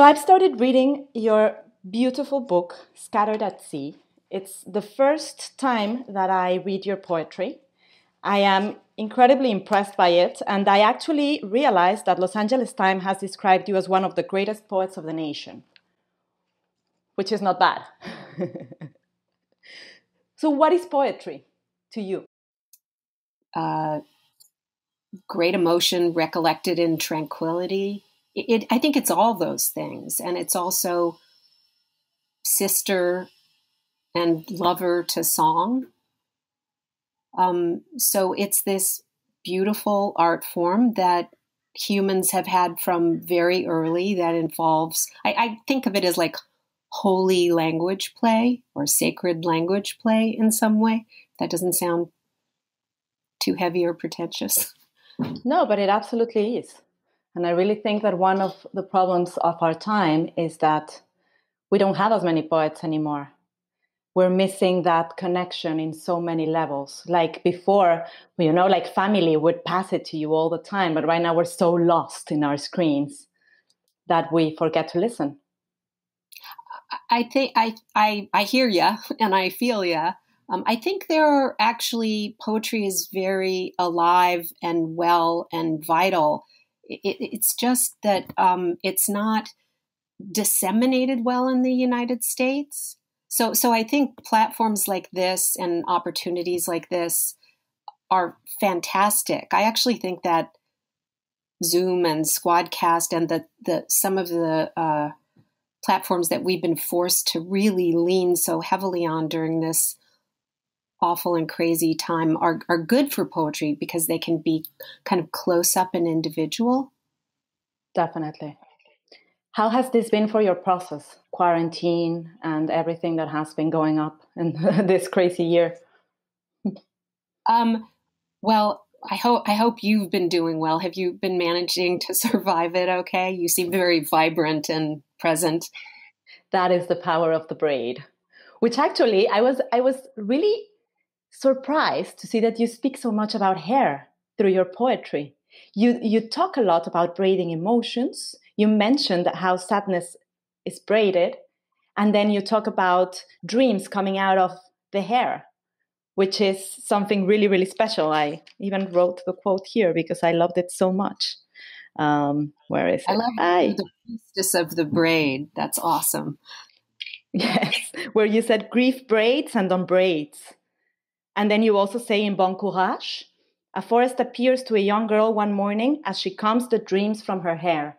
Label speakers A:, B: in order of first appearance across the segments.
A: So I've started reading your beautiful book, Scattered at Sea. It's the first time that I read your poetry. I am incredibly impressed by it, and I actually realized that Los Angeles Times has described you as one of the greatest poets of the nation, which is not bad. So what is poetry to you?
B: Great emotion recollected in tranquility. I think it's all those things. And it's also sister and lover to song. So it's this beautiful art form that humans have had from very early that involves, I think of it as like holy language play or sacred language play in some way. That doesn't sound too heavy or pretentious.
A: No, but it absolutely is. And I really think that one of the problems of our time is that we don't have as many poets anymore. We're missing that connection in so many levels. Like before, like family would pass it to you all the time. But right now we're so lost in our screens that we forget to listen.
B: I think I hear ya and I feel ya. I think there are actually poetry is very alive and well and vital. It's just that it's not disseminated well in the United States. So I think platforms like this and opportunities like this are fantastic. I actually think that Zoom and Squadcast and the some of the platforms that we've been forced to really lean so heavily on during this awful and crazy time are good for poetry because they can be kind of close up and individual.
A: Definitely. How has this been for your process, quarantine and everything that has been going up in this crazy year?
B: Well, I hope you've been doing well. Have you been managing to survive it okay? You seem very vibrant and present.
A: That is the power of the braid, which actually I was really surprised to see that you speak so much about hair through your poetry. You talk a lot about braiding emotions. You mentioned how sadness is braided, and then you talk about dreams coming out of the hair, which is something really, really special. I even wrote the quote here because I loved it so much. Where is it?
B: I love the priestess of the braid. That's awesome.
A: Yes, where you said grief braids and unbraids. And then you also say in Bon Courage, a forest appears to a young girl one morning as she combs the dreams from her hair.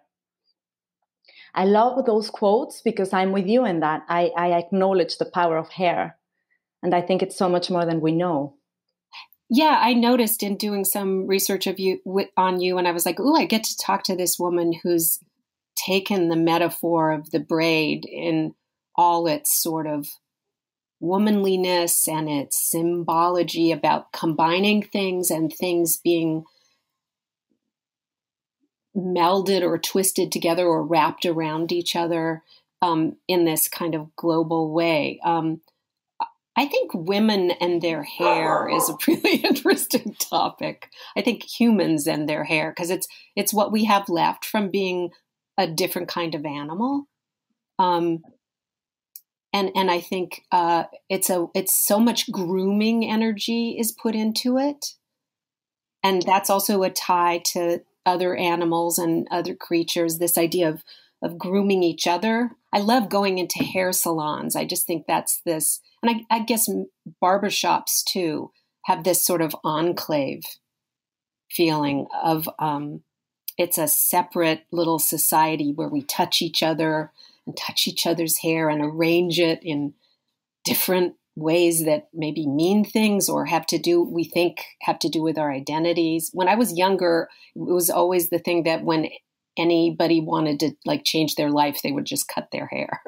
A: I love those quotes because I'm with you in that. I acknowledge the power of hair. And I think it's so much more than we know.
B: Yeah, I noticed in doing some research on you, and I was like, "Ooh, I get to talk to this woman who's taken the metaphor of the braid in all its sort of womanliness and its symbology about combining things and things being melded or twisted together or wrapped around each other in this kind of global way." I think women and their hair is a really interesting topic. I think humans and their hair, because it's what we have left from being a different kind of animal. And I think it's so much grooming energy is put into it, and that's also a tie to other animals and other creatures. This idea of grooming each other. I love going into hair salons. I just think that's this, and I guess barbershops too have this sort of enclave feeling of it's a separate little society where we touch each other and touch each other's hair and arrange it in different ways that maybe mean things or have to do with our identities. When I was younger, it was always the thing that when anybody wanted to like change their life, they would just cut their hair.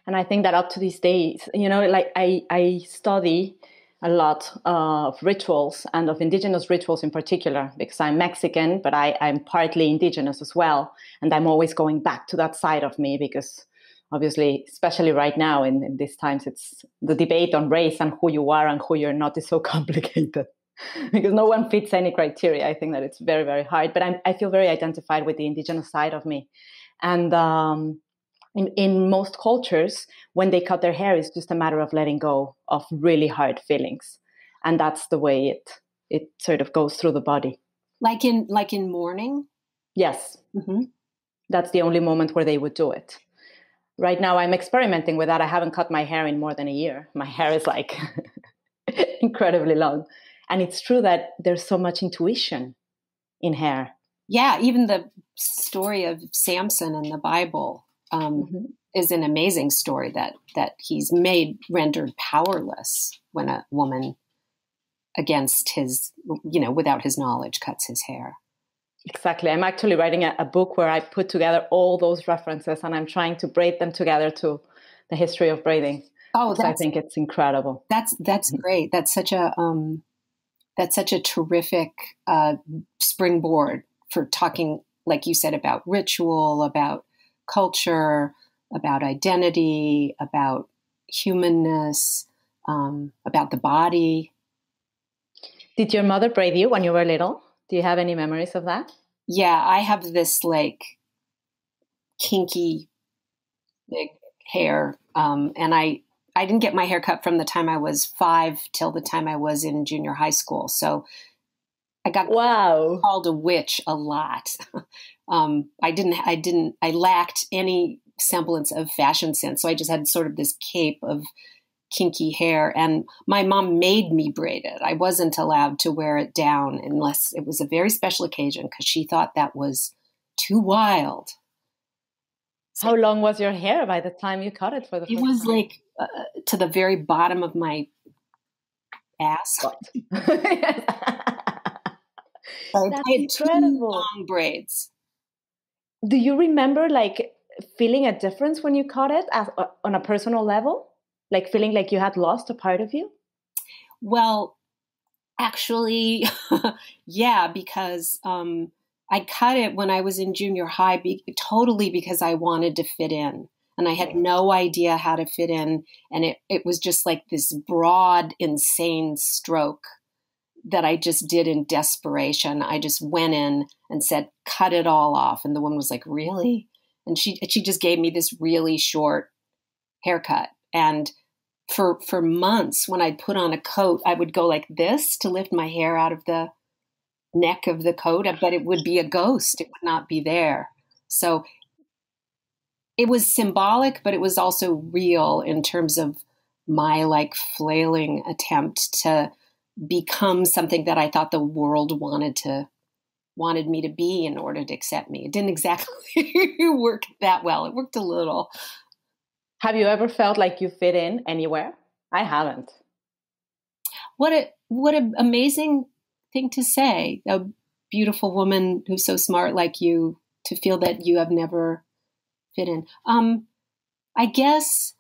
A: And I think that up to these days, like I study a lot of rituals and of indigenous rituals in particular, because I'm Mexican, but I'm partly indigenous as well. And I'm always going back to that side of me because obviously, especially right now in these times, it's the debate on race and who you are and who you're not is so complicated. Because no one fits any criteria. I think that it's very, very hard. But I feel very identified with the indigenous side of me. And in most cultures, when they cut their hair, it's just a matter of letting go of really hard feelings. And that's the way it sort of goes through the body.
B: Like in mourning?
A: Yes.
B: Mm-hmm.
A: That's the only moment where they would do it. Right now, I'm experimenting with that. I haven't cut my hair in more than a year. My hair is like incredibly long. And it's true that there's so much intuition in hair.
B: Yeah, even the story of Samson in the Bible is an amazing story that he's rendered powerless when a woman against his, without his knowledge, cuts his hair. Exactly.
A: I'm actually writing a book where I put together all those references, and I'm trying to braid them together to the history of braiding. Oh, I think it's incredible.
B: That's great. That's such a terrific springboard for talking, like you said, about ritual, about culture, about identity, about humanness, about the body.
A: Did your mother braid you when you were little? Do you have any memories of that?
B: Yeah, I have this like kinky big hair. And I didn't get my hair cut from the time I was 5 till the time I was in junior high school. So I got called a witch a lot. I lacked any semblance of fashion sense. So I just had sort of this cape of kinky hair, and my mom made me braid it. I wasn't allowed to wear it down unless it was a very special occasion because she thought that was too wild.
A: How long was your hair by the time you cut it for the first time?
B: It was like to the very bottom of my ass.
A: That's incredible.
B: Long braids.
A: Do you remember like feeling a difference when you cut it on a personal level? Like feeling like you had lost a part of you?
B: Well, actually, yeah, because I cut it when I was in junior high totally because I wanted to fit in. And I had no idea how to fit in. And it was just like this broad, insane stroke that I just did in desperation. I just went in and said, cut it all off. And the woman was like, really? And she just gave me this really short haircut. And for months, when I'd put on a coat, I would go like this to lift my hair out of the neck of the coat, but it would be a ghost. It would not be there. So it was symbolic, but it was also real in terms of my like flailing attempt to become something that I thought the world wanted me to be in order to accept me. It didn't exactly work that well. It worked a little.
A: Have you ever felt like you fit in anywhere? I haven't.
B: What an amazing thing to say. A beautiful woman who's so smart like you to feel that you have never fit in. I guess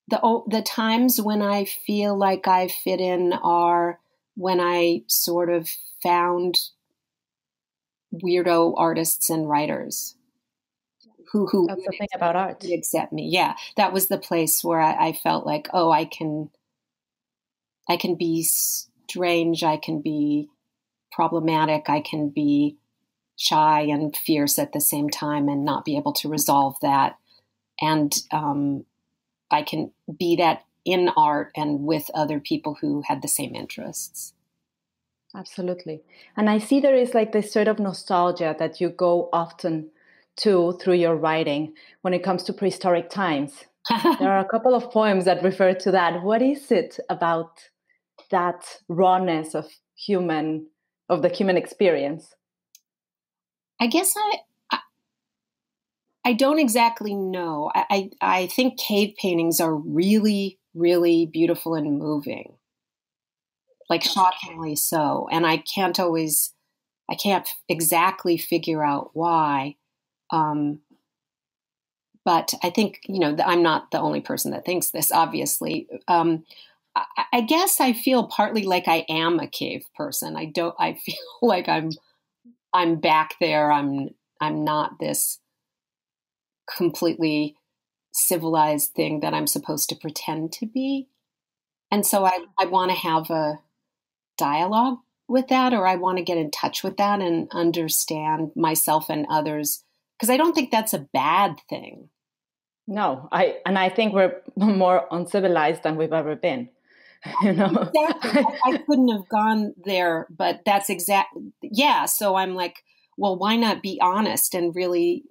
B: the times when I feel like I fit in are when I sort of found weirdo artists and writers who
A: that's the thing about art.
B: Accept me. Yeah, that was the place where I felt like, oh, I can be strange, I can be problematic, I can be shy and fierce at the same time and not be able to resolve that. And I can be that in art and with other people who had the same interests.
A: Absolutely. And I see there is like this sort of nostalgia that you go often to through your writing when it comes to prehistoric times. There are a couple of poems that refer to that. What is it about that rawness of the human experience?
B: I guess I don't exactly know. I think cave paintings are really, really beautiful and moving, like shockingly so. And I can't exactly figure out why. But I think, I'm not the only person that thinks this, obviously. I guess I feel partly like I am a cave person. I feel like I'm back there. I'm not this completely civilized thing that I'm supposed to pretend to be. And so I want to have a dialogue with that, or I want to get in touch with that and understand myself and others because I don't think that's a bad thing.
A: No, I think we're more uncivilized than we've ever been. You know,
B: exactly. I couldn't have gone there, but that's yeah. So I'm like, well, why not be honest and really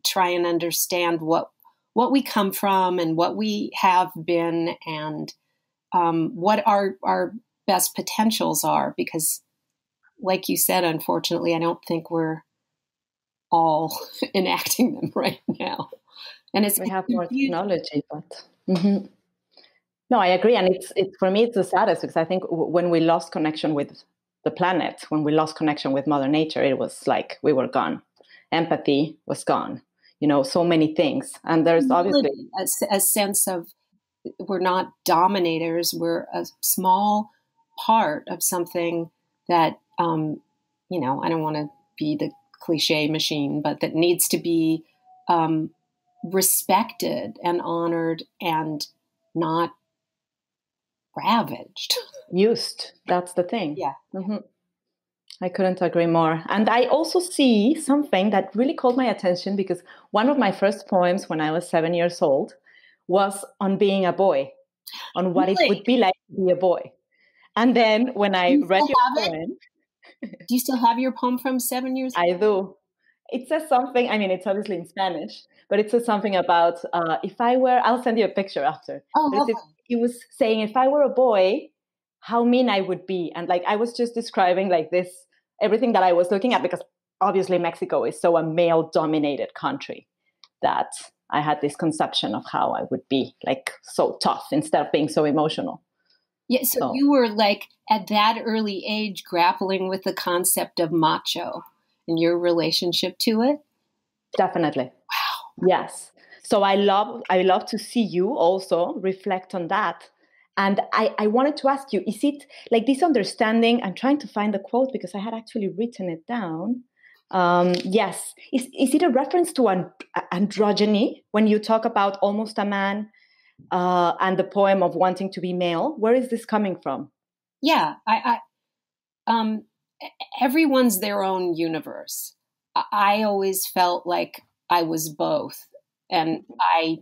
B: try and understand what we come from and what we have been, and what our best potentials are, because like you said, unfortunately, I don't think we're all enacting them right now. And
A: we have more technology, but no, I agree. And it's for me, it's the saddest, because I think when we lost connection with the planet, when we lost connection with Mother Nature, it was like we were gone. Empathy was gone, you know, so many things. And there's obviously
B: a sense of, we're not dominators, we're a small part of something that, you know, I don't want to be the cliche machine, but that needs to be respected and honored and not ravaged.
A: Used. That's the thing.
B: Yeah.
A: I couldn't agree more. And I also see something that really called my attention, because one of my first poems when I was 7 years old was on being a boy, on what it would be like to be a boy. And then when I read your poem...
B: Do you still have your poem from 7 years ago?
A: I do. It says something, I mean, it's obviously in Spanish, but it says something about if I were, I'll send you a picture after.
B: Oh,
A: it was saying, if I were a boy, how mean I would be. And like, I was just describing like this, everything that I was looking at, because obviously Mexico is so a male dominated country that I had this conception of how I would be, like so tough instead of being so emotional.
B: Yeah, so you were like at that early age grappling with the concept of macho and your relationship to it?
A: Definitely.
B: Wow.
A: Yes. So I love to see you also reflect on that. And I wanted to ask you, is it like this understanding? I'm trying to find the quote because I had actually written it down. Yes. Is it a reference to androgyny when you talk about almost a man and the poem of wanting to be male? Where is this coming from?
B: Yeah, everyone's their own universe. I always felt like I was both, and I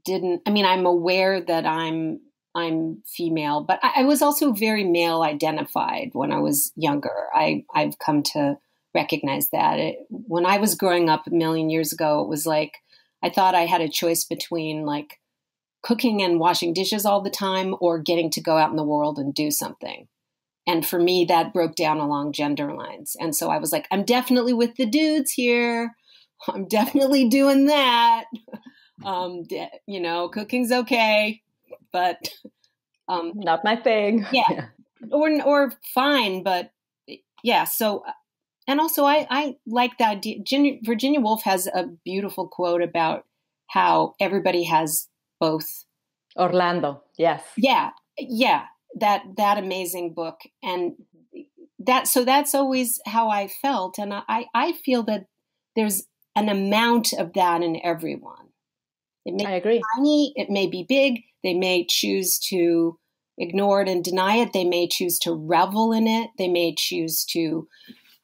B: didn't. I mean, I'm aware that I'm female, but I was also very male identified when I was younger. I've come to recognize that when I was growing up a million years ago, it was like I thought I had a choice between like cooking and washing dishes all the time or getting to go out in the world and do something. And for me, that broke down along gender lines. And so I was like, I'm definitely with the dudes here. I'm definitely doing that. You know, cooking's okay, but
A: not my thing.
B: Yeah. Or fine, but yeah. So, and also I like that. Virginia Woolf has a beautiful quote about how everybody has both.
A: Orlando. Yes.
B: Yeah. Yeah. That amazing book. And that's always how I felt. And I feel that there's an amount of that in everyone. It may
A: I agree.
B: be tiny, it may be big. They may choose to ignore it and deny it. They may choose to revel in it. They may choose to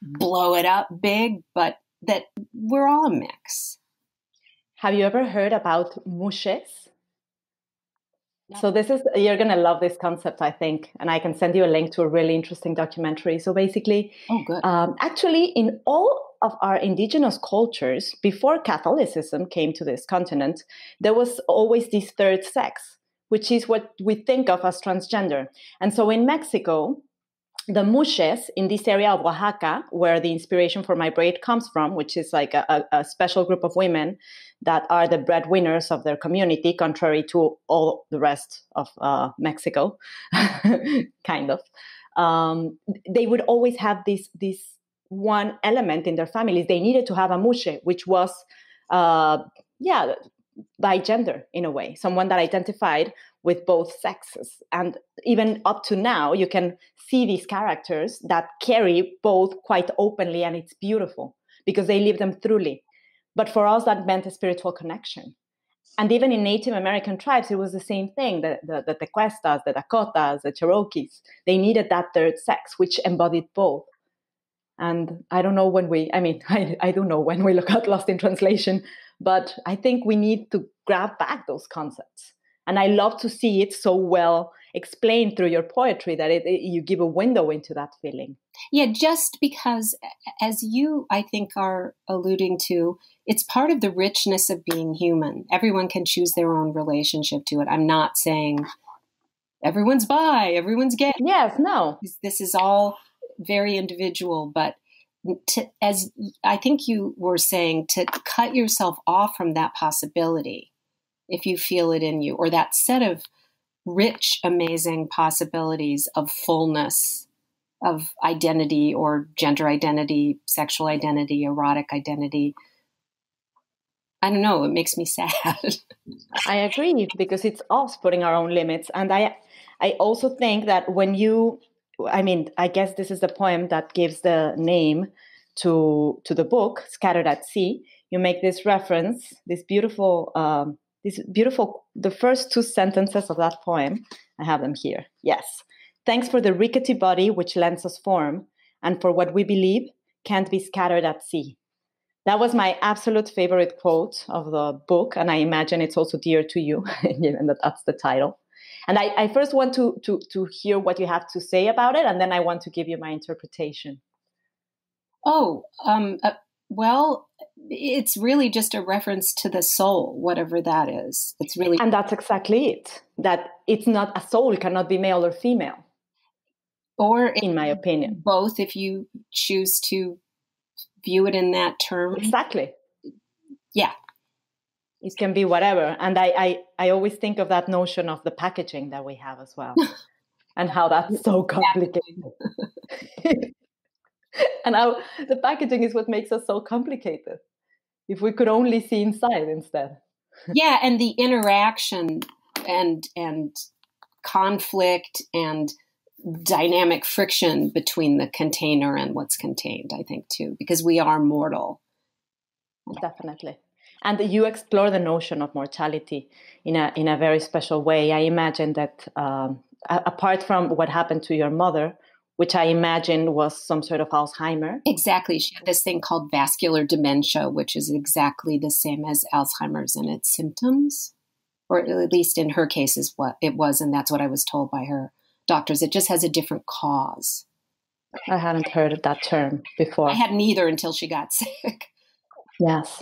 B: blow it up big, but that we're all a mix.
A: Have you ever heard about mushes? No. So you're going to love this concept, I think, and I can send you a link to a really interesting documentary. So basically, actually, in all of our indigenous cultures, before Catholicism came to this continent, there was always this third sex, which is what we think of as transgender. And so in Mexico, the mushes in this area of Oaxaca, where the inspiration for my braid comes from, which is like a special group of women that are the breadwinners of their community, contrary to all the rest of Mexico, kind of. They would always have this one element in their families. They needed to have a mushe, which was, by gender in a way, someone that identified with both sexes. And even up to now, you can see these characters that carry both quite openly, and it's beautiful because they live them truly. But for us, that meant a spiritual connection. And even in Native American tribes, it was the same thing. The Tequestas, the Dakotas, the Cherokees, they needed that third sex, which embodied both. And I don't know when I don't know when we look at Lost in Translation, but I think we need to grab back those concepts. And I love to see it so well explained through your poetry that you give a window into that feeling.
B: Yeah, just because, as you, I think, are alluding to, it's part of the richness of being human. Everyone can choose their own relationship to it. I'm not saying everyone's bi, everyone's gay.
A: Yes, no.
B: This is all very individual, but as I think you were saying, to cut yourself off from that possibility, if you feel it in you, or that set of rich, amazing possibilities of fullness, of identity or gender identity, sexual identity, erotic identity. I don't know, it makes me sad.
A: I agree, because it's us putting our own limits. And I also think that I guess this is the poem that gives the name to the book, Scattered at Sea. You make this reference, the first two sentences of that poem. I have them here. Yes. Thanks for the rickety body which lends us form, and for what we believe can't be scattered at sea. That was my absolute favorite quote of the book, and I imagine it's also dear to you, given that that's the title. And I first want to hear what you have to say about it, and then I want to give you my interpretation.
B: Well, it's really just a reference to the soul, whatever that is. It's really,
A: and that's exactly it. That it's not, a soul cannot be male or female,
B: or
A: in my opinion,
B: both, if you choose to view it in that term.
A: Exactly.
B: Yeah.
A: It can be whatever. And I always think of that notion of the packaging that we have as well, and how that's so complicated. And how the packaging is what makes us so complicated. If we could only see inside instead.
B: Yeah, and the interaction and conflict and dynamic friction between the container and what's contained, I think, too, because we are mortal.
A: Definitely. And you explore the notion of mortality in a very special way. I imagine that apart from what happened to your mother, which I imagine was some sort of Alzheimer.
B: Exactly. She had this thing called vascular dementia, which is exactly the same as Alzheimer's in its symptoms, or at least in her case is what it was. And that's what I was told by her doctors. It just has a different cause.
A: I hadn't heard of that term before.
B: I hadn't either until she got sick.
A: Yes.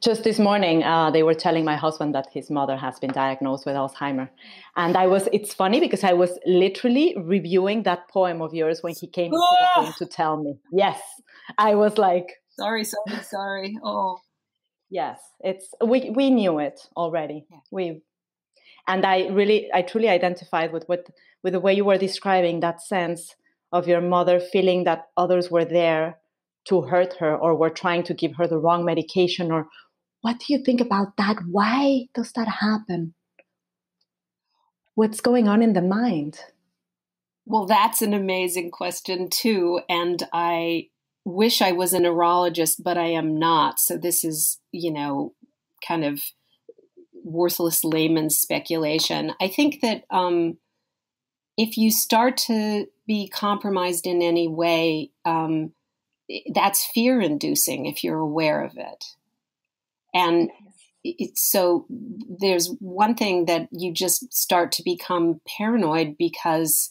A: Just this morning, they were telling my husband that his mother has been diagnosed with Alzheimer. And it's funny because I was literally reviewing that poem of yours when he came into the room to tell me. Yes. I was like,
B: Sorry. Oh.
A: Yes. We knew it already. Yeah. And I truly identified with the way you were describing that sense of your mother feeling that others were there to hurt her, or were trying to give her the wrong medication. Or what do you think about that? Why does that happen? What's going on in the mind?
B: Well, that's an amazing question too. And I wish I was a neurologist, but I am not. So this is, kind of worthless layman's speculation. I think that if you start to be compromised in any way, that's fear-inducing if you're aware of it. And so there's one thing that you just start to become paranoid because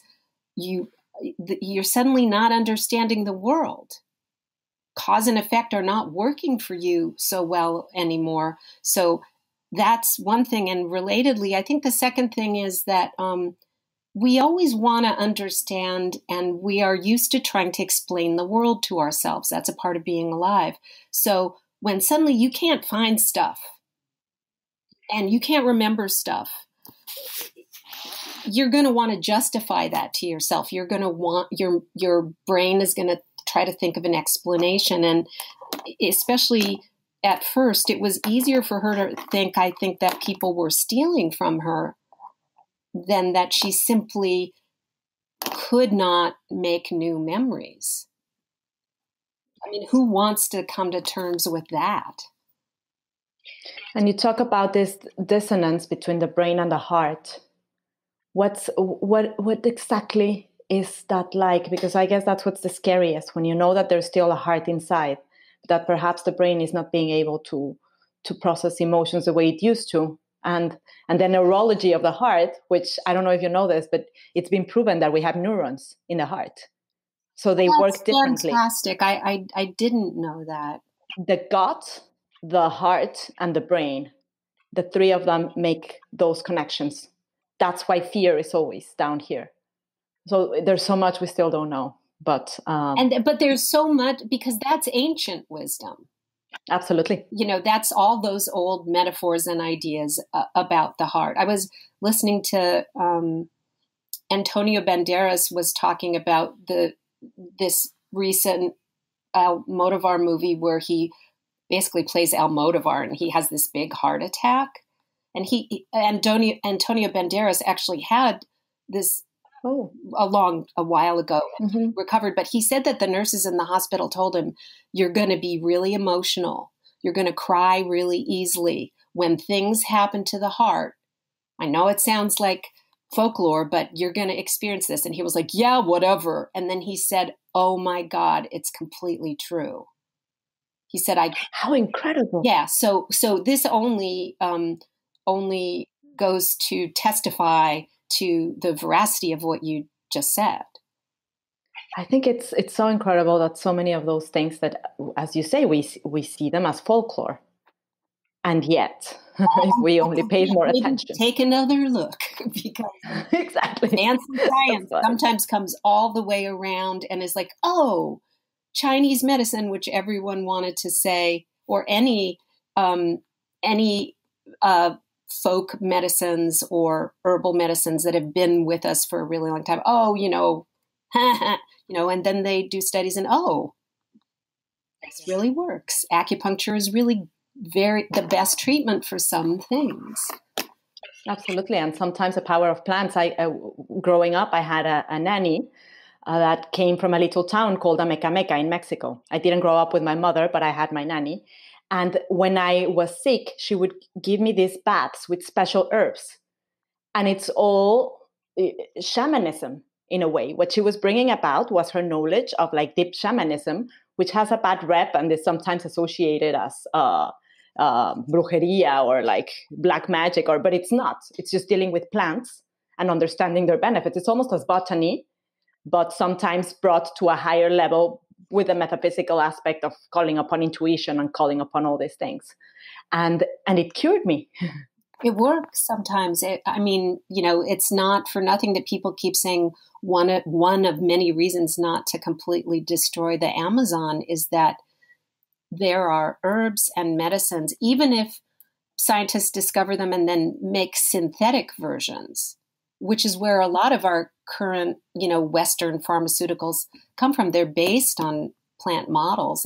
B: you're suddenly not understanding the world. Cause and effect are not working for you so well anymore. So that's one thing. And relatedly, I think the second thing is that we always want to understand, and we are used to trying to explain the world to ourselves. That's a part of being alive. So when suddenly you can't find stuff and you can't remember stuff, you're going to want to justify that to yourself. You're going to want, your brain is going to try to think of an explanation. And especially at first, it was easier for her to think, I think, that people were stealing from her than that she simply could not make new memories. I mean, who wants to come to terms with that?
A: And you talk about this dissonance between the brain and the heart. What exactly is that like, because I guess that's what's the scariest, when you know that there's still a heart inside, that perhaps the brain is not being able to process emotions the way it used to. And the neurology of the heart, which I don't know if you know this, but it's been proven that we have neurons in the heart. So they work differently.
B: Fantastic. I didn't know that.
A: The gut, the heart, and the brain, the three of them make those connections. That's why fear is always down here. So there's so much we still don't know. But
B: there's so much, because that's ancient wisdom.
A: Absolutely.
B: You know, that's all those old metaphors and ideas about the heart. I was listening to Antonio Banderas was talking about this recent Almodovar movie where he basically plays Almodovar, and he has this big heart attack. And Antonio Banderas actually had this a while ago, and recovered. But he said that the nurses in the hospital told him, "You're going to be really emotional. You're going to cry really easily when things happen to the heart. I know it sounds like folklore, but you're going to experience this." And he was like, "Yeah, whatever." And then he said, "Oh my God, it's completely true." He said,
A: How incredible.
B: Yeah. So this only goes to testify to the veracity of what you just said.
A: I think it's so incredible that so many of those things that, as you say, we see them as folklore. And yet, if we only paid more attention.
B: Take another look, because
A: exactly.
B: fancy science sometimes comes all the way around and is like, oh, Chinese medicine, which everyone wanted to say, or any folk medicines or herbal medicines that have been with us for a really long time. Oh, and then they do studies and, this really works. Acupuncture is really the best treatment for some things.
A: Absolutely. And sometimes the power of plants. Growing up, I had a nanny that came from a little town called Amecameca in Mexico. I didn't grow up with my mother, but I had my nanny. And when I was sick, she would give me these baths with special herbs. And it's all shamanism in a way. What she was bringing about was her knowledge of like deep shamanism, which has a bad rep and is sometimes associated as brujeria or like black magic, but it's not. It's just dealing with plants and understanding their benefits. It's almost as botany, but sometimes brought to a higher level with the metaphysical aspect of calling upon intuition and calling upon all these things. And it cured me.
B: It works sometimes. It's not for nothing that people keep saying one of many reasons not to completely destroy the Amazon is that there are herbs and medicines, even if scientists discover them and then make synthetic versions, which is where a lot of our current, Western pharmaceuticals come from. They're based on plant models.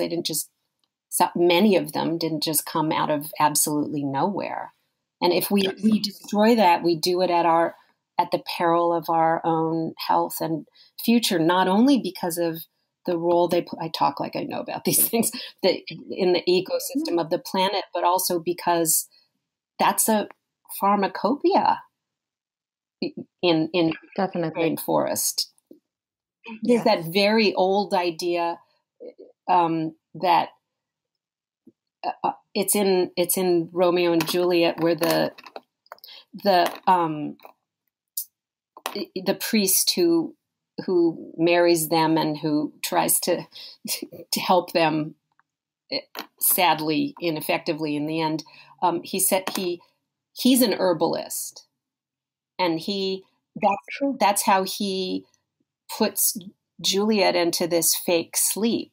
B: Many of them didn't just come out of absolutely nowhere. And if we destroy that, we do it at the peril of our own health and future, not only because of the role they play. I talk like I know about these things in the ecosystem of the planet, but also because that's a pharmacopoeia in
A: definitely
B: rainforest. There's that very old idea that it's in Romeo and Juliet, where the priest who marries them and who tries to help them, sadly, ineffectively in the end. He said he's an herbalist, and that's how he puts Juliet into this fake sleep.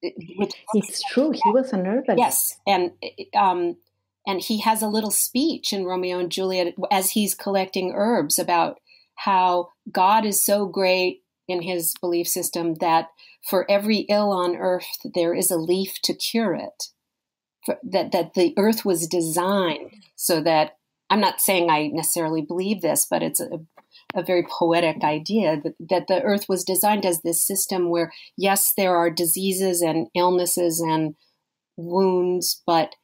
A: It's true. He was a herbalist.
B: Yes, and he has a little speech in Romeo and Juliet as he's collecting herbs about how God is so great in his belief system that for every ill on earth, there is a leaf to cure it. That the earth was designed so that, I'm not saying I necessarily believe this, but it's a very poetic idea that the earth was designed as this system where, yes, there are diseases and illnesses and wounds, but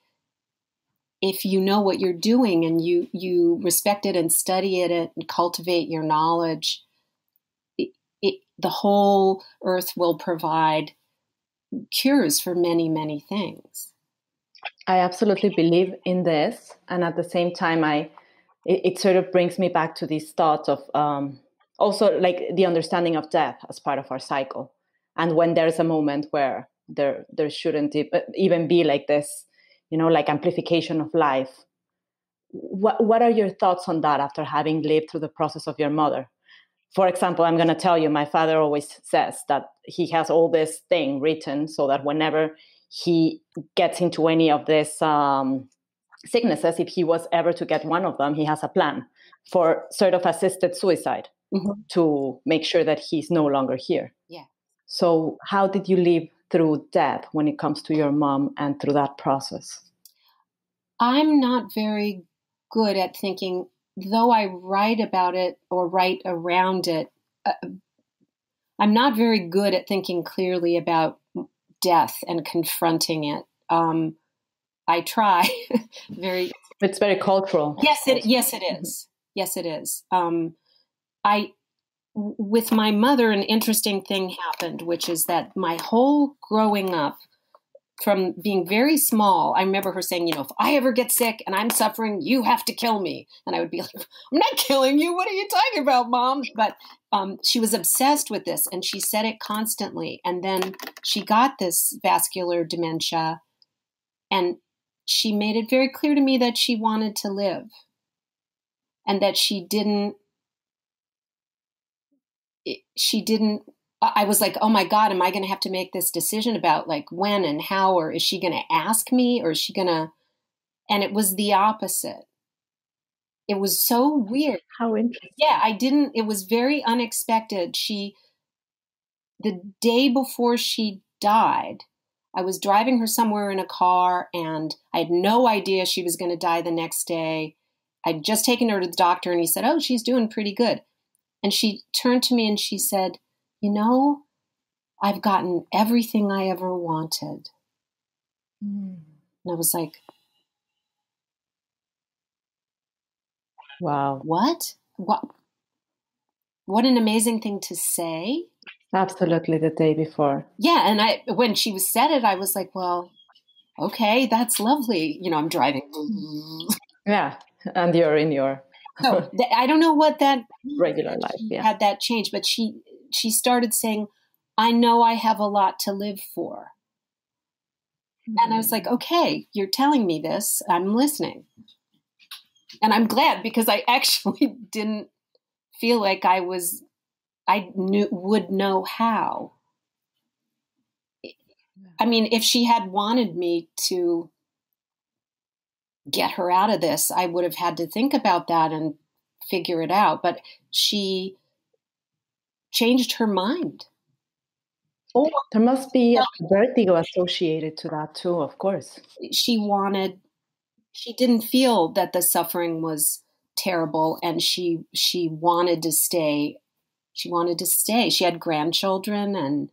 B: if you know what you're doing and you respect it and study it and cultivate your knowledge, the whole earth will provide cures for many, many things.
A: I absolutely believe in this. And at the same time, it sort of brings me back to these thoughts of also like the understanding of death as part of our cycle. And when there's a moment where there shouldn't even be like this, like amplification of life. What are your thoughts on that after having lived through the process of your mother? For example, I'm going to tell you, my father always says that he has all this thing written so that whenever he gets into any of these sicknesses, if he was ever to get one of them, he has a plan for sort of assisted suicide to make sure that he's no longer here.
B: Yeah.
A: So how did you live through death when it comes to your mom and through that process?
B: I'm not very good at thinking, though I write about it or write around it. I'm not very good at thinking clearly about death and confronting it. I try very.
A: It's very cultural.
B: Yes, it is. Yes, it is. With my mother, an interesting thing happened, which is that my whole growing up, from being very small, I remember her saying, if I ever get sick and I'm suffering, you have to kill me. And I would be like, I'm not killing you. What are you talking about, Mom? But she was obsessed with this and she said it constantly. And then she got this vascular dementia and she made it very clear to me that she wanted to live and that she didn't, I was like, oh my God, am I going to have to make this decision about like when and how, or is she going to ask me, or is she going to, and it was the opposite. It was so weird.
A: How interesting.
B: Yeah, it was very unexpected. The day before she died, I was driving her somewhere in a car and I had no idea she was going to die the next day. I'd just taken her to the doctor and he said, oh, she's doing pretty good. And she turned to me and she said, I've gotten everything I ever wanted. And I was like,
A: wow.
B: What an amazing thing to say.
A: Absolutely, the day before.
B: Yeah, and when she said it, I was like, well, okay, that's lovely. I'm driving.
A: Yeah, and you're in your...
B: So I don't know what that
A: regular life
B: had that change, but she started saying, I know I have a lot to live for. And I was like, okay, you're telling me this. I'm listening. And I'm glad because I actually didn't feel like would know how. I mean, if she had wanted me to get her out of this, I would have had to think about that and figure it out. But she changed her mind.
A: Oh, there must be a vertigo associated to that too, of course.
B: She didn't feel that the suffering was terrible and she wanted to stay. She wanted to stay. She had grandchildren and,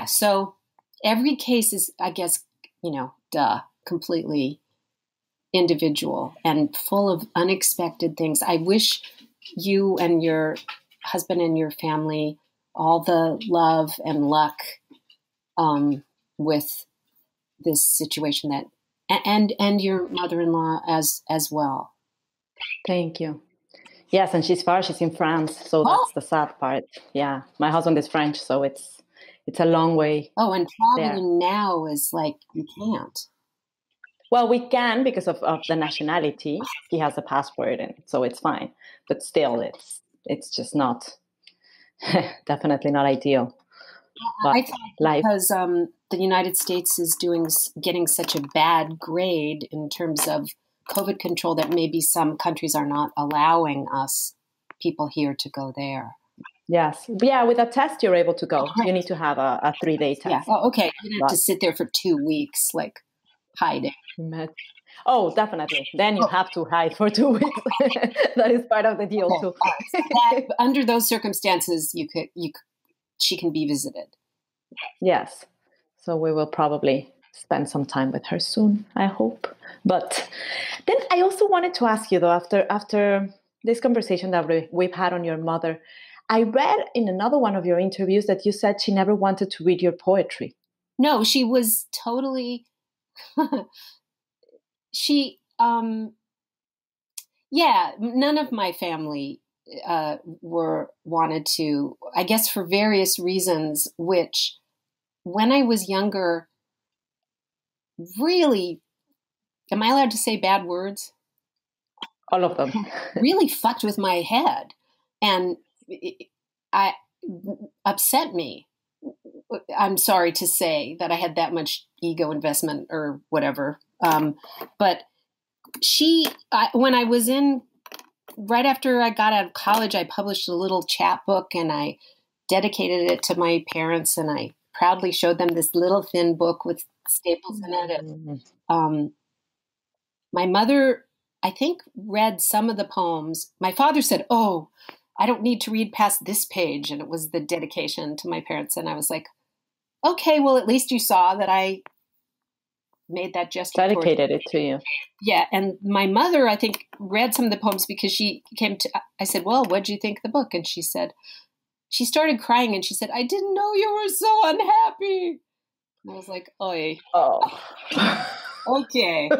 B: so every case is, I guess, completely individual and full of unexpected things. I wish you and your husband and your family all the love and luck with this situation and your mother-in-law as well.
A: Thank you. Yes, and she's far. She's in France, so that's the sad part. Yeah, my husband is French, so it's a long way.
B: Oh, and traveling now is like you can't.
A: Well, we can because of the nationality. He has a passport, and so it's fine. But still, it's just not definitely not ideal.
B: But I thought because the United States is getting such a bad grade in terms of COVID control that maybe some countries are not allowing people here to go there.
A: Yes. Yeah, with a test, you're able to go. Right. You need to have a 3-day test.
B: Yeah. Oh, okay. You don't have to sit there for 2 weeks, like hiding.
A: Oh, definitely. Then you have to hide for 2 weeks. That is part of the deal too.
B: Under those circumstances, she can be visited.
A: Yes. So we will probably spend some time with her soon, I hope. But then I also wanted to ask you, though, after this conversation that we've had on your mother, I read in another one of your interviews that you said she never wanted to read your poetry.
B: No, she was totally, she, yeah, none of my family wanted to, I guess for various reasons, which when I was younger, really, am I allowed to say bad words?
A: All of them.
B: Really fucked with my head and I upset me. I'm sorry to say that I had that much ego investment or whatever. But when I was right after I got out of college, I published a little chapbook and I dedicated it to my parents, and I proudly showed them this little thin book with staples in it. My mother, I think, read some of the poems. My father said, "Oh, I don't need to read past this page." And it was the dedication to my parents. And I was like, okay, well, at least you saw that I made that gesture.
A: Dedicated it to you.
B: Yeah. And my mother, I think, read some of the poems because she I said, well, what'd you think of the book? And she said, she started crying and she said, I didn't know you were so unhappy. And I was like, oy.
A: Oh.
B: Okay.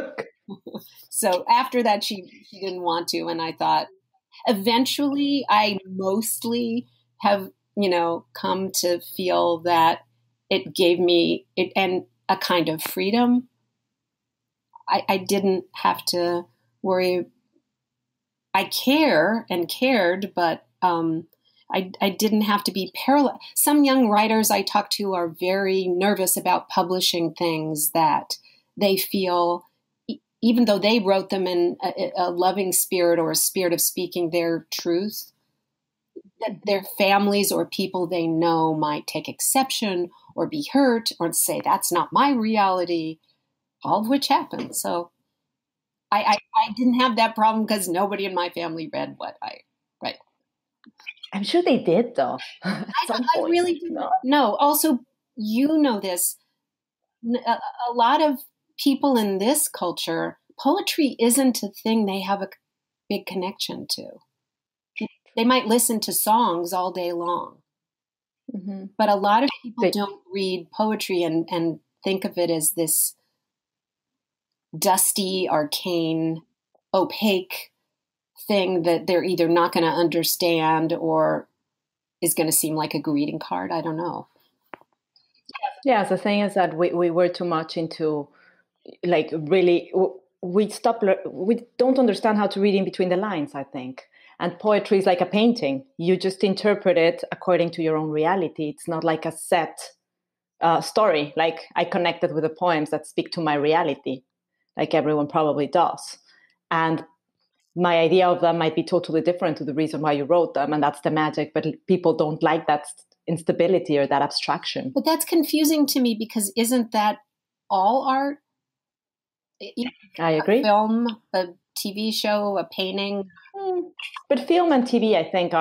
B: So after that, she didn't want to. And I thought, eventually, I mostly have, come to feel that it gave me and a kind of freedom. I didn't have to worry. I care and cared, but I didn't have to be paralyzed. Some young writers I talk to are very nervous about publishing things that they feel, even though they wrote them in a loving spirit or a spirit of speaking their truth, that their families or people they know might take exception or be hurt or say, that's not my reality, all of which happened. So I didn't have that problem because nobody in my family read what I read.
A: I'm sure they did, though.
B: I really didn't. No. Also, you know this. A lot of people in this culture, poetry isn't a thing they have a big connection to. They might listen to songs all day long. Mm-hmm. But a lot of people don't read poetry and think of it as this dusty, arcane, opaque thing that they're either not going to understand or is going to seem like a greeting card. I don't know.
A: Yeah, the thing is that we were too much into, like, really, we don't understand how to read in between the lines, I think. And poetry is like a painting. You just interpret it according to your own reality. It's not like a set story. Like, I connected with the poems that speak to my reality, like everyone probably does. And my idea of them might be totally different to the reason why you wrote them. And that's the magic. But people don't like that instability or that abstraction.
B: But that's confusing to me because isn't that all art?
A: I agree.
B: A film, a TV show, a painting.
A: But film and TV, I think,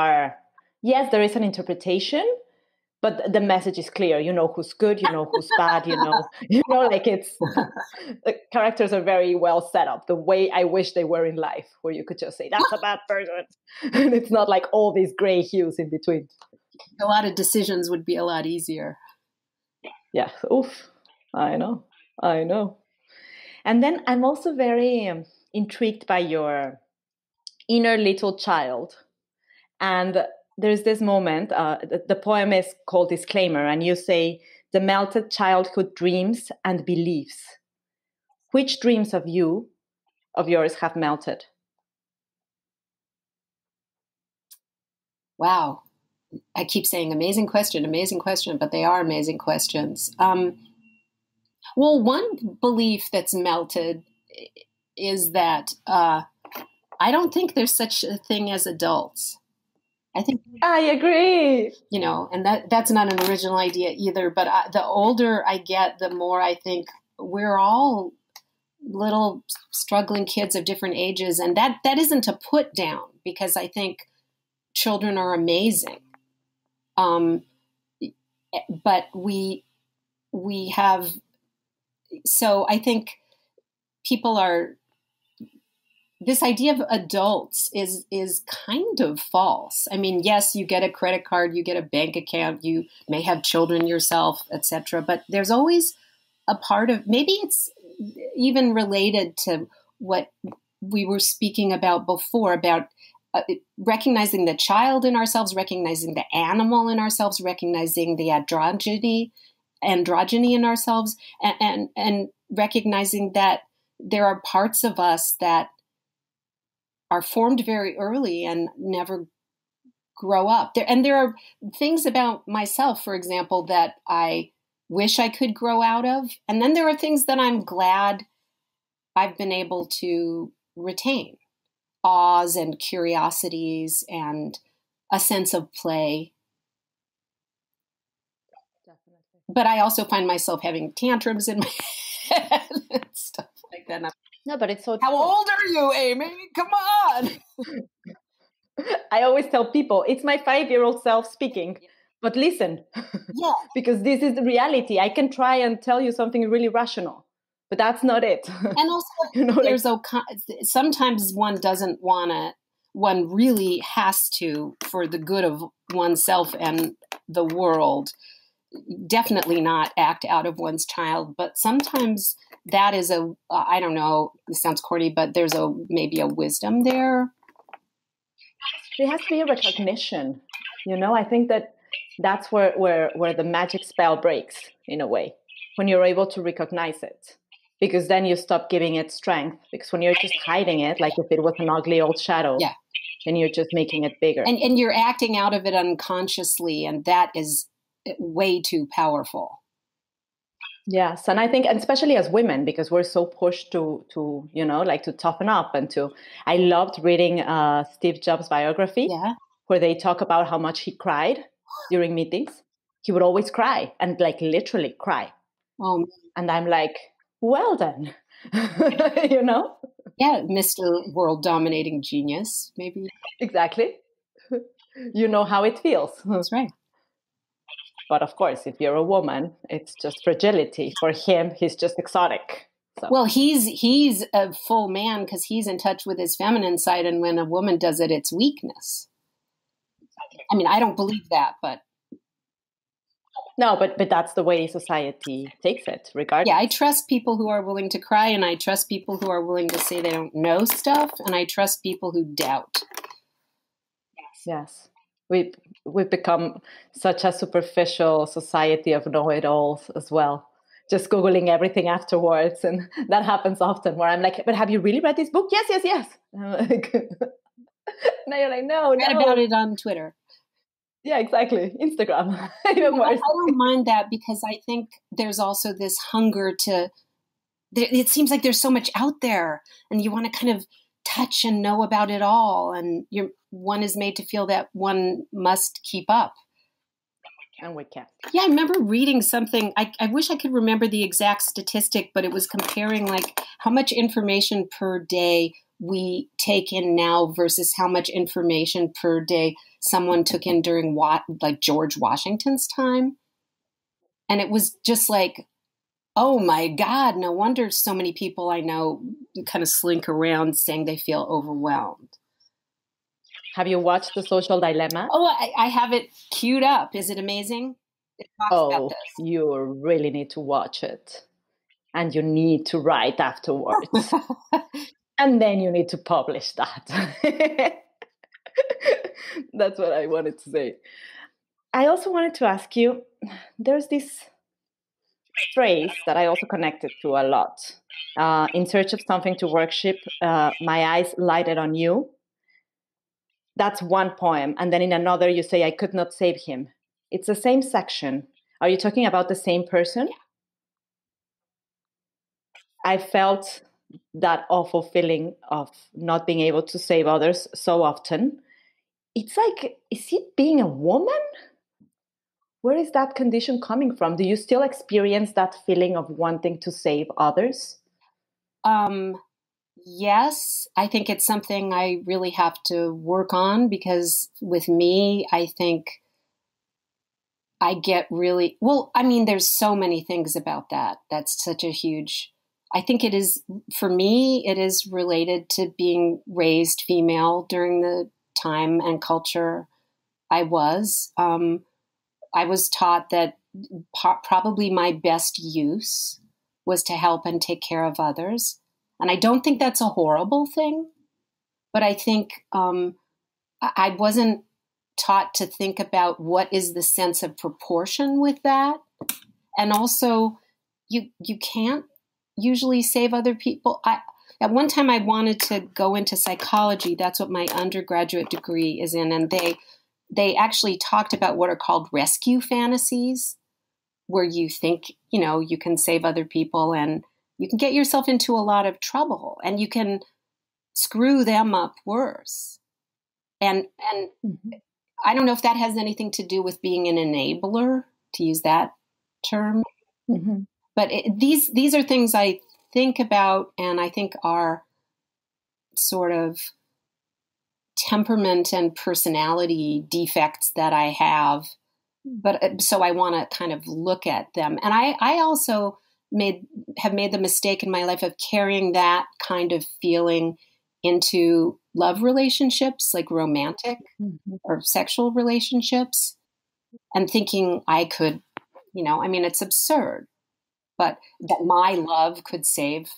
A: yes, there is an interpretation, but the message is clear. You know who's good, you know who's bad, like it's, the characters are very well set up, the way I wish they were in life, where you could just say, that's a bad person. And it's not like all these gray hues in between.
B: A lot of decisions would be a lot easier.
A: Yeah, oof, I know. And then I'm also very intrigued by your inner little child. And there's this moment, the poem is called Disclaimer, and you say, the melted childhood dreams and beliefs. Which dreams of yours have melted?
B: Wow. I keep saying amazing question, but they are amazing questions. Well, one belief that's melted is that I don't think there's such a thing as adults.
A: I agree.
B: And that's not an original idea either. But the older I get, the more I think we're all little struggling kids of different ages. And that isn't a put down, because I think children are amazing. But we have so I think people are, this idea of adults is kind of false. I mean, yes, you get a credit card, you get a bank account, you may have children yourself, etc. But there's always a part of, maybe it's even related to what we were speaking about before, about recognizing the child in ourselves, recognizing the animal in ourselves, recognizing the androgyny in ourselves, and recognizing that there are parts of us that are formed very early and never grow up. There are things about myself, for example, that I wish I could grow out of. And then there are things that I'm glad I've been able to retain. Awes and curiosities and a sense of play.
A: Definitely.
B: But I also find myself having tantrums in my head and stuff like that.
A: No, but it's so
B: How
A: true.
B: old are you, Amy? Come on.
A: I always tell people it's my 5-year-old self speaking, but listen,
B: Yeah.
A: because this is the reality. I can try and tell you something really rational, but that's not it.
B: And also, there's sometimes one doesn't want to, one really has to, for the good of oneself and the world, definitely not act out of one's child. But sometimes that is I don't know, this sounds corny, but there's maybe a wisdom there.
A: There has to be a recognition. I think that's where the magic spell breaks, in a way, when you're able to recognize it. Because then you stop giving it strength. Because when you're just hiding it, like if it was an ugly old shadow, then you're just making it bigger.
B: And you're acting out of it unconsciously, and that is way too powerful.
A: Yes, and I think, and especially as women, because we're so pushed to like to toughen up and to. I loved reading Steve Jobs' biography, where they talk about how much he cried during meetings. He would always cry, and like literally cry. And I'm like, well then,
B: Yeah, Mr. World Dominating Genius, maybe.
A: Exactly. You know how it feels.
B: That's right.
A: But of course, if you're a woman, it's just fragility. For him, he's just exotic. So.
B: Well, he's a full man because he's in touch with his feminine side, and when a woman does it, it's weakness. I mean, I don't believe that, but
A: no, but that's the way society takes it, regardless.
B: Yeah, I trust people who are willing to cry, and I trust people who are willing to say they don't know stuff, and I trust people who doubt.
A: Yes. We've become such a superficial society of know-it-alls as well. Just Googling everything afterwards. And that happens often where I'm like, but have you really read this book? Yes. Like, now you're like, no.
B: Read about it on Twitter.
A: Yeah, exactly. Instagram. Even worse.
B: I don't mind that because I think there's also this hunger it seems like there's so much out there and you want to kind of touch and know about it all. And one is made to feel that one must keep up.
A: And we can't.
B: Yeah, I remember reading something. I wish I could remember the exact statistic, but it was comparing like how much information per day we take in now versus how much information per day someone took in during like George Washington's time. And it was just like, oh my God, no wonder so many people I know kind of slink around saying they feel overwhelmed.
A: Have you watched The Social Dilemma?
B: Oh, I have it queued up. Is it amazing? It talks about this.
A: You really need to watch it. And you need to write afterwards. And then you need to publish that. That's what I wanted to say. I also wanted to ask you, there's this phrase that I also connected to a lot. In search of something to worship, my eyes lighted on you. That's one poem. And then in another, you say, I could not save him. It's the same section. Are you talking about the same person? Yeah. I felt that awful feeling of not being able to save others so often. It's like, is it being a woman? Where is that condition coming from? Do you still experience that feeling of wanting to save others?
B: Yes, I think it's something I really have to work on because with me, I think I get really, well, I mean, there's so many things about that. That's such a huge, I think it is, for me, it is related to being raised female during the time and culture I was. I was taught that probably my best use was to help and take care of others. And I don't think that's a horrible thing, but I think I wasn't taught to think about what is the sense of proportion with that. And also, you can't usually save other people. At one time I wanted to go into psychology. That's what my undergraduate degree is in. And they actually talked about what are called rescue fantasies, where you think, you can save other people and you can get yourself into a lot of trouble and you can screw them up worse. And
A: Mm-hmm.
B: I don't know if that has anything to do with being an enabler, to use that term.
A: Mm-hmm.
B: But these are things I think about, and I think are sort of temperament and personality defects that I have. But so I want to kind of look at them. And I also have made the mistake in my life of carrying that kind of feeling into love relationships, like romantic
A: Mm-hmm.
B: or sexual relationships, and thinking I could, I mean, it's absurd, but that my love could save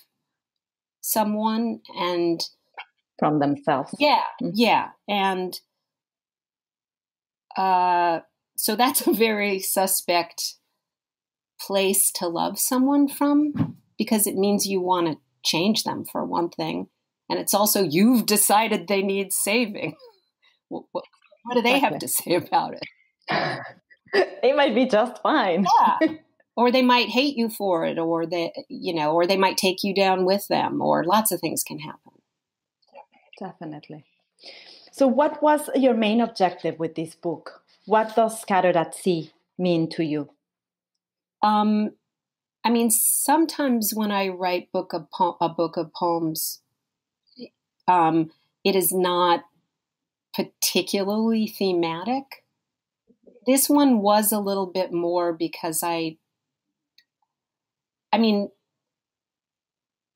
B: someone. And
A: From themselves.
B: yeah,
A: Mm-hmm.
B: yeah. And so that's a very suspect place to love someone from, because it means you want to change them, for one thing. And it's also, you've decided they need saving. What do they have to say about it?
A: They might be just fine.
B: Yeah. Or they might hate you for it, or or they might take you down with them, or lots of things can happen.
A: Definitely. So what was your main objective with this book? What does Scattered at Sea mean to you?
B: I mean, sometimes when I write a book of poems, it is not particularly thematic. This one was a little bit more because I mean,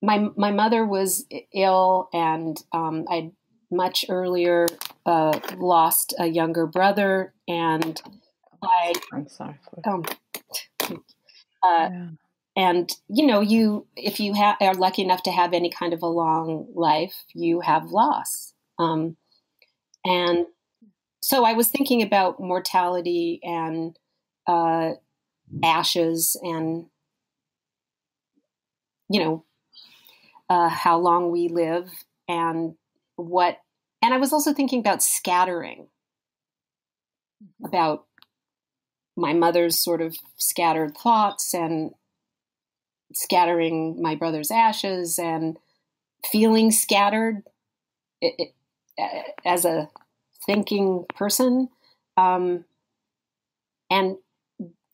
B: my mother was ill, and I'd much earlier lost a younger brother, and
A: I'm sorry for
B: yeah. And if you are lucky enough to have any kind of a long life, you have loss. And so I was thinking about mortality and ashes, and how long we live, and and I was also thinking about scattering, about my mother's sort of scattered thoughts, and scattering my brother's ashes, and feeling scattered as a thinking person, and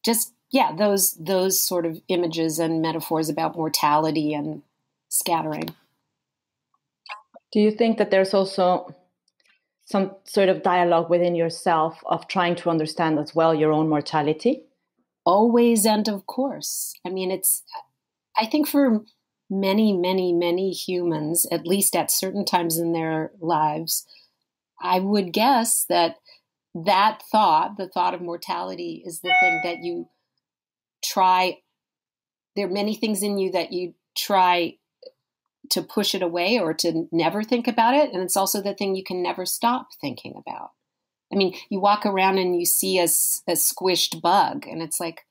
B: just those sort of images and metaphors about mortality and scattering.
A: Do you think that there's also some sort of dialogue within yourself of trying to understand as well your own mortality?
B: Always, and of course. I mean, I think for many, many, many humans, at least at certain times in their lives, I would guess that thought, the thought of mortality, is the thing that you try. There are many things in you that you try to push it away or to never think about it. And it's also the thing you can never stop thinking about. I mean, you walk around and you see a squished bug, and it's like,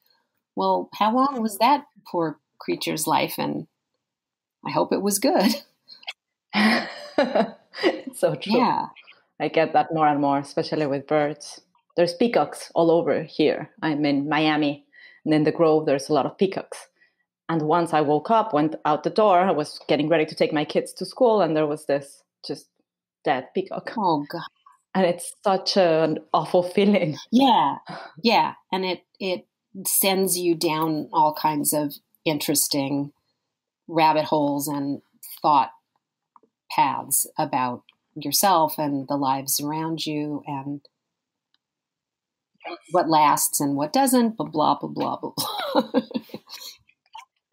B: well, how long was that poor creature's life? And I hope it was good.
A: It's so true.
B: Yeah.
A: I get that more and more, especially with birds. There's peacocks all over here. I'm in Miami, and in the Grove, there's a lot of peacocks. And once I woke up, went out the door, I was getting ready to take my kids to school, and there was this just dead peacock.
B: Oh, God.
A: And it's such an awful feeling.
B: Yeah. Yeah. And it sends you down all kinds of interesting rabbit holes and thought paths about yourself and the lives around you. And what lasts and what doesn't, blah, blah, blah, blah, blah.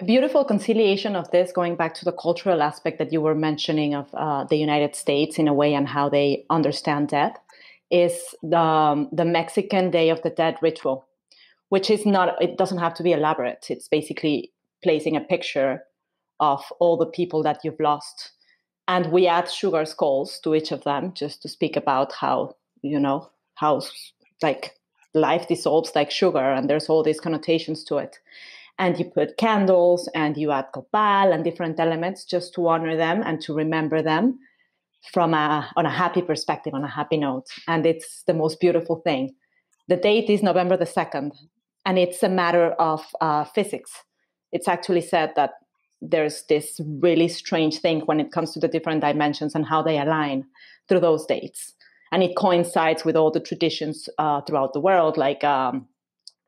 A: Beautiful conciliation of this, going back to the cultural aspect that you were mentioning of the United States in a way and how they understand death, is the Mexican Day of the Dead ritual, which is not, it doesn't have to be elaborate. It's basically placing a picture of all the people that you've lost. And we add sugar skulls to each of them just to speak about how, how like life dissolves like sugar, and there's all these connotations to it. And you put candles and you add copal and different elements just to honor them and to remember them on a happy perspective, on a happy note. And it's the most beautiful thing. The date is November the 2nd, and it's a matter of physics. It's actually said that there's this really strange thing when it comes to the different dimensions and how they align through those dates. And it coincides with all the traditions throughout the world, like Dia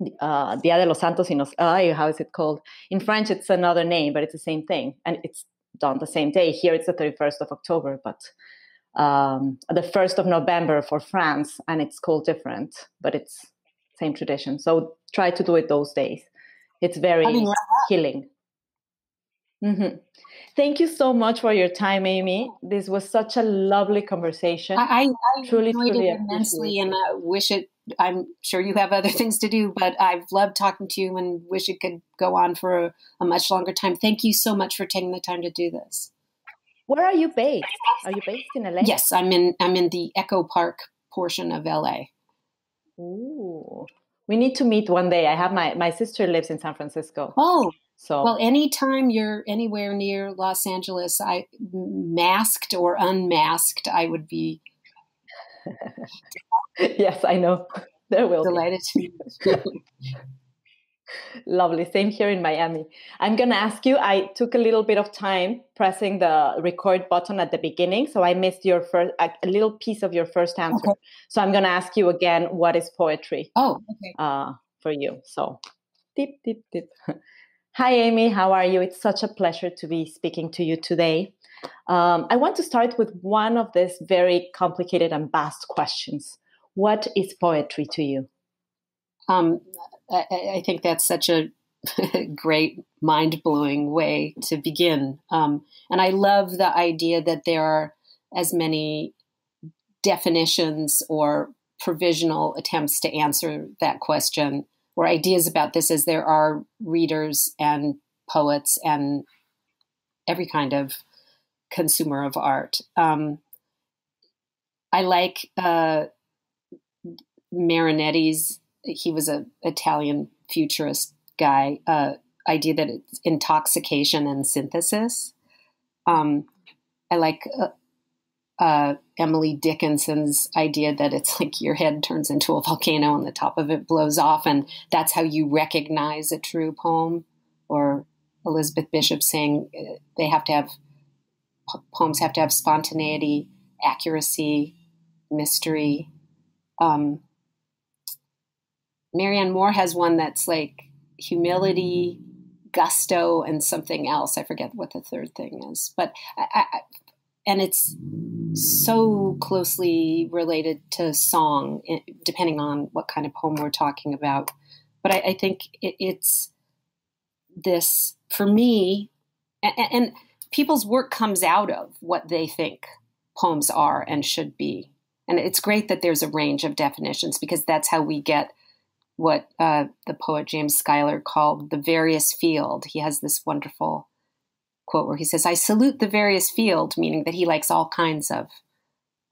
A: de los Santos how is it called? In French, it's another name, but it's the same thing. And it's done the same day. Here, it's the 31st of October, but the 1st of November for France, and it's called different, but it's same tradition. So try to do it those days. It's very healing. Mm-hmm. Thank you so much for your time, Amy. This was such a lovely conversation.
B: I truly enjoyed it immensely, and I wish it. I'm sure you have other things to do, but I've loved talking to you and wish it could go on for a much longer time. Thank you so much for taking the time to do this.
A: Where are you based? Are you based in LA?
B: Yes, I'm in the Echo Park portion of LA.
A: Ooh, we need to meet one day. I have my sister lives in San Francisco.
B: Oh, so well, anytime you're anywhere near Los Angeles, masked or unmasked, I would be.
A: Yes, I know. There will
B: delighted
A: be. To. Lovely. Same here in Miami. I'm going to ask you, I took a little bit of time pressing the record button at the beginning, so I missed your first, a little piece of your first answer. Okay. So I'm going to ask you again, what is poetry?
B: Oh, okay.
A: For you. So, tip, tip, tip. Hi, Amy. How are you? It's such a pleasure to be speaking to you today. I want to start with one of these very complicated and vast questions. What is poetry to you?
B: I think that's such a great, mind-blowing way to begin. And I love the idea that there are as many definitions or provisional attempts to answer that question or ideas about this as there are readers and poets and every kind of consumer of art. I like Marinetti's, he was an Italian futurist guy, idea that it's intoxication and synthesis. I like Emily Dickinson's idea that it's like your head turns into a volcano and the top of it blows off, and that's how you recognize a true poem. Or Elizabeth Bishop saying poems have to have spontaneity, accuracy, mystery. Marianne Moore has one that's like humility, gusto, and something else. I forget what the third thing is, but and it's so closely related to song, depending on what kind of poem we're talking about. But I think it's this, for me, and people's work comes out of what they think poems are and should be. And it's great that there's a range of definitions, because that's how we get what the poet James Schuyler called the various field. He has this wonderful quote where he says, "I salute the various field," meaning that he likes all kinds of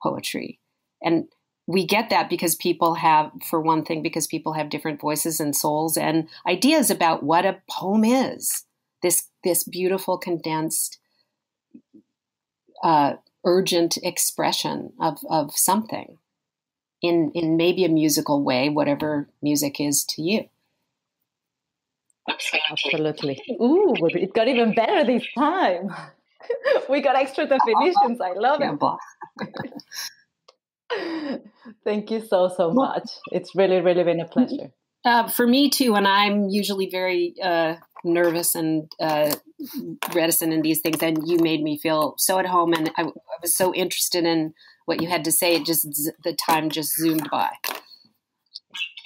B: poetry. And we get that because people have, for one thing, because people have different voices and souls and ideas about what a poem is. This beautiful, condensed, urgent expression of something in maybe a musical way, whatever music is to you.
A: Absolutely. Ooh, it got even better this time. We got extra definitions. I love it. Thank you so much. It's really, really been a pleasure.
B: For me too, and I'm usually very nervous and reticent in these things, and you made me feel so at home, and I was so interested in what you had to say. The time just zoomed by.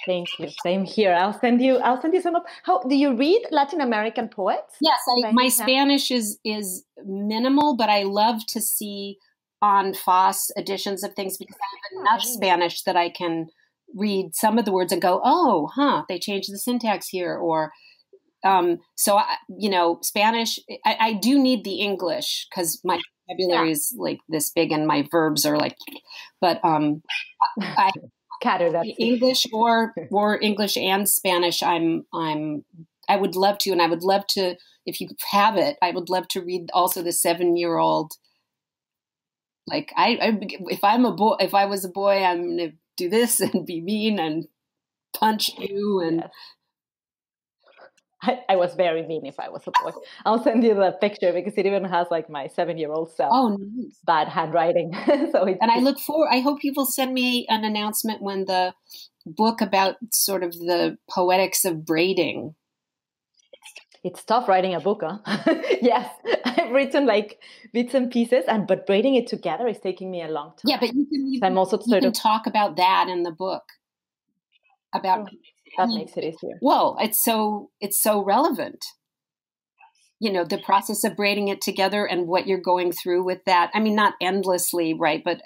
A: Thank you. Same here. I'll send you some of. How do you read Latin American poets?
B: Yes, my Spanish is minimal, but I love to see on FOSS editions of things because I have enough Spanish that I can read some of the words and go, oh, they changed the syntax here. Or, so, Spanish, I do need the English because my vocabulary is like this big and my verbs are like, but English or English and Spanish, I would love to, and I would love to, if you have it, I would love to read also the 7-year-old. Like if I was a boy, I'm going to do this and be mean and punch you. And
A: I was very mean if I was a boy. I'll send you the picture because it even has like my 7-year-old self.
B: Oh, nice.
A: Bad handwriting.
B: I hope you will send me an announcement when the book about sort of the poetics of braiding.
A: It's tough writing a book, huh? Yes, I've written like bits and pieces, but braiding it together is taking me a long time.
B: Yeah, but you can talk about that in the book. About
A: that makes it easier.
B: Well, it's so relevant. The process of braiding it together and what you're going through with that. I mean, not endlessly, right? But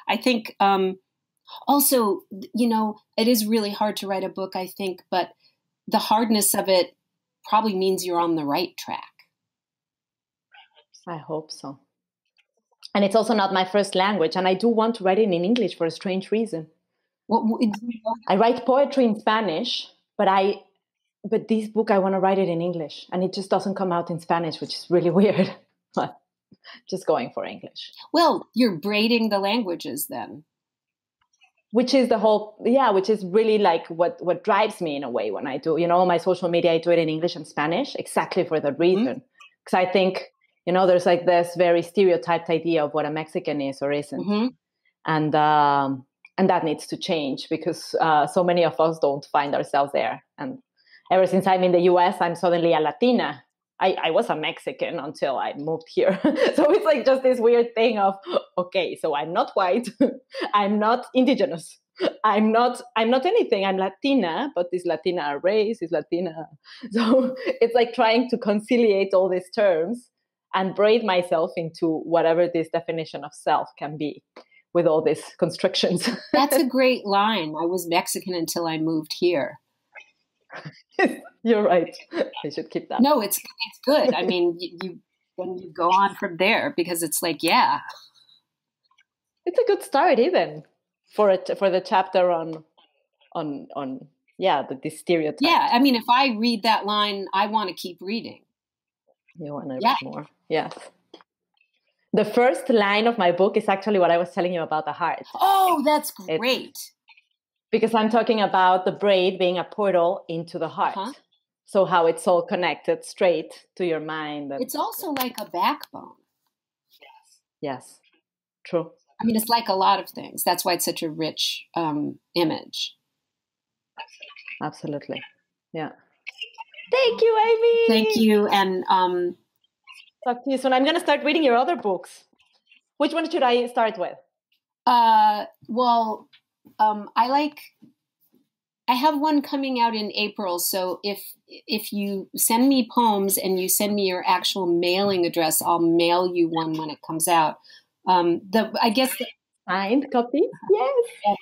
B: I think also, it is really hard to write a book, I think, but the hardness of it probably means you're on the right track.
A: I hope so. And it's also not my first language. And I do want to write it in English for a strange reason. I write poetry in Spanish, but this book, I want to write it in English. And it just doesn't come out in Spanish, which is really weird. But just going for English.
B: Well, you're braiding the languages then.
A: Which is which is really like what drives me in a way when I do, my social media, I do it in English and Spanish exactly for that reason. Because I think, there's like this very stereotyped idea of what a Mexican is or isn't. Mm-hmm. And that needs to change because so many of us don't find ourselves there. And ever since I'm in the US, I'm suddenly a Latina. I was a Mexican until I moved here. So it's like just this weird thing of, okay, so I'm not white. I'm not indigenous. I'm not anything. I'm Latina, but this Latina race is Latina. So it's like trying to conciliate all these terms and braid myself into whatever this definition of self can be with all these constrictions.
B: That's a great line. I was Mexican until I moved here.
A: You're right. I should keep that.
B: No, it's good. I mean, you go on from there because it's like, yeah,
A: it's a good start even for the chapter on the stereotypes.
B: Yeah, I mean, if I read that line, I want to keep reading.
A: You want to read more? Yes. The first line of my book is actually what I was telling you about the heart.
B: Oh, that's great.
A: Because I'm talking about the braid being a portal into the heart. Uh-huh. So how it's all connected straight to your mind.
B: It's also like a backbone.
A: Yes, true.
B: I mean, it's like a lot of things. That's why it's such a rich image.
A: Absolutely. Yeah. Thank you, Amy.
B: Thank you. And
A: talk to you soon. I'm going to start reading your other books. Which one should I start with?
B: I have one coming out in April. So if you send me poems and you send me your actual mailing address, I'll mail you one when it comes out.
A: Signed copy. Yes.
B: And,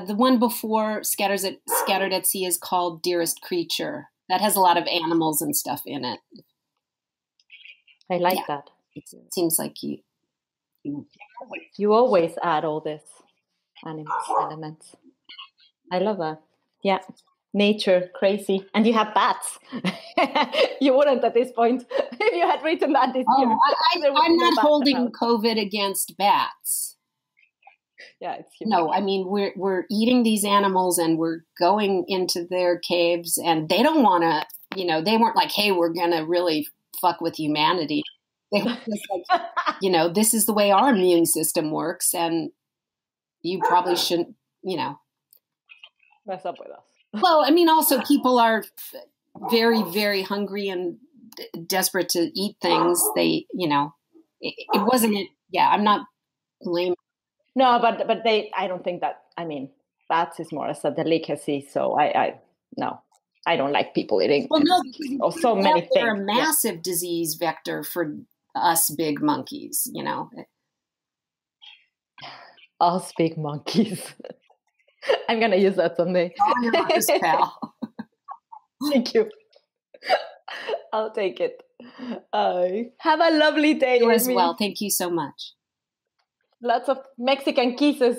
B: the one before Scattered at Sea is called Dearest Creature. That has a lot of animals and stuff in it.
A: I like that.
B: It seems like
A: you always add all this animal elements. I love that. Yeah. Nature, crazy. And you have bats. You wouldn't at this point if you had written that this year.
B: I'm not holding COVID against bats.
A: Yeah, it's huge.
B: No, I mean we're eating these animals and we're going into their caves and they don't want to, they weren't like, hey, we're going to really fuck with humanity. They were just like, this is the way our immune system works and you probably shouldn't,
A: mess up with us.
B: Well, I mean, also people are very, very hungry and desperate to eat things. They, it wasn't it. Yeah, I'm not blaming.
A: No, but I don't think that, Fats is more as a delicacy. So I no, I don't like people eating
B: Well, no, because
A: so many
B: they're
A: things.
B: a massive disease vector for us big monkeys, you know.
A: Us big monkeys. I'm gonna use that someday.
B: Pal.
A: Thank you. I'll take it. Have a lovely day,
B: You
A: Amy.
B: as well. Thank you so much.
A: Lots of Mexican kisses.